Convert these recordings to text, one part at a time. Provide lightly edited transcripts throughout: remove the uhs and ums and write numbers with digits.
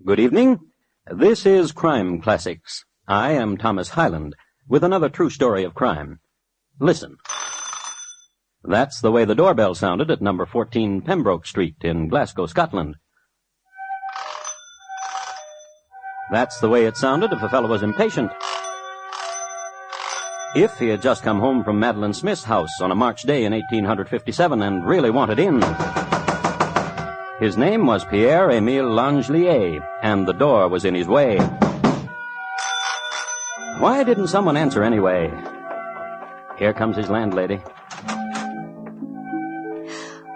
Good evening. This is Crime Classics. I am Thomas Hyland, with another true story of crime. Listen. That's the way the doorbell sounded at number 14 Pembroke Street in Glasgow, Scotland. That's the way it sounded if a fellow was impatient. If he had just come home from Madeline Smith's house on a March day in 1857 and really wanted in. His name was Pierre-Émile Langelier, and the door was in his way. Why didn't someone answer anyway? Here comes his landlady.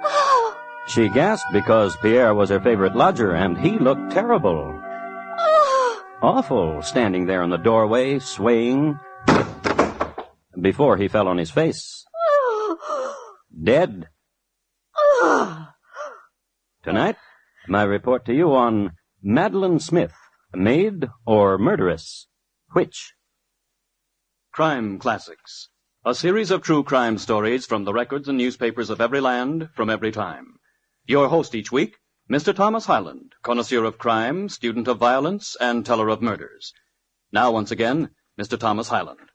Oh. She gasped because Pierre was her favorite lodger, and he looked terrible. Oh. Awful, standing there in the doorway, swaying, before he fell on his face. Oh. Dead. Oh. Tonight, my report to you on Madeline Smith, Maid or Murderess. Which? Crime Classics, a series of true crime stories from the records and newspapers of every land, from every time. Your host each week, Mr. Thomas Hyland, connoisseur of crime, student of violence, and teller of murders. Now, once again, Mr. Thomas Hyland.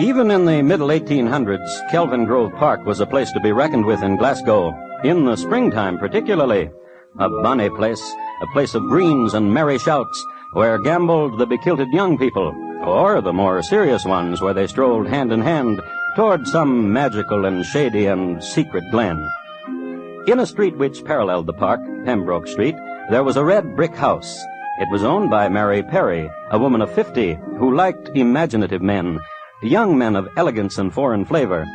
Even in the middle 1800s, Kelvin Grove Park was a place to be reckoned with in Glasgow, in the springtime particularly. A bonny place, a place of greens and merry shouts, where gambled the bekilted young people, or the more serious ones where they strolled hand in hand toward some magical and shady and secret glen. In a street which paralleled the park, Pembroke Street, there was a red brick house. It was owned by Mary Perry, a woman of 50, who liked imaginative men, young men of elegance and foreign flavor,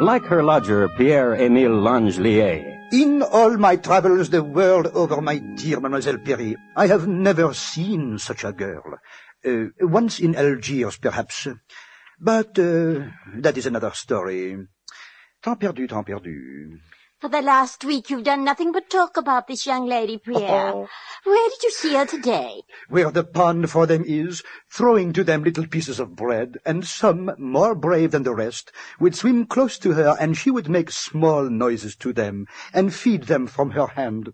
like her lodger, Pierre-Émile Langelier. In all my travels the world over, my dear Mademoiselle Perry, I have never seen such a girl. Once in Algiers, perhaps. But that is another story. Temps perdu, temps perdu. For the last week you've done nothing but talk about this young lady, Pierre. Oh. Where did you see her today? Where the pond for them is, throwing to them little pieces of bread, and some, more brave than the rest, would swim close to her, and she would make small noises to them, and feed them from her hand.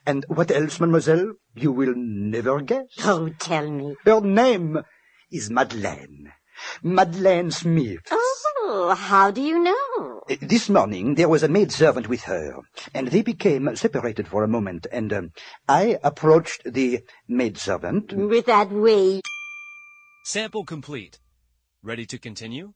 And what else, mademoiselle? You will never guess. Oh, tell me. Her name is Madeline. Madeline Smith. Oh, how do you know? This morning there was a maidservant with her, and they became separated for a moment, and I approached the maidservant. With that way. Sample complete. Ready to continue?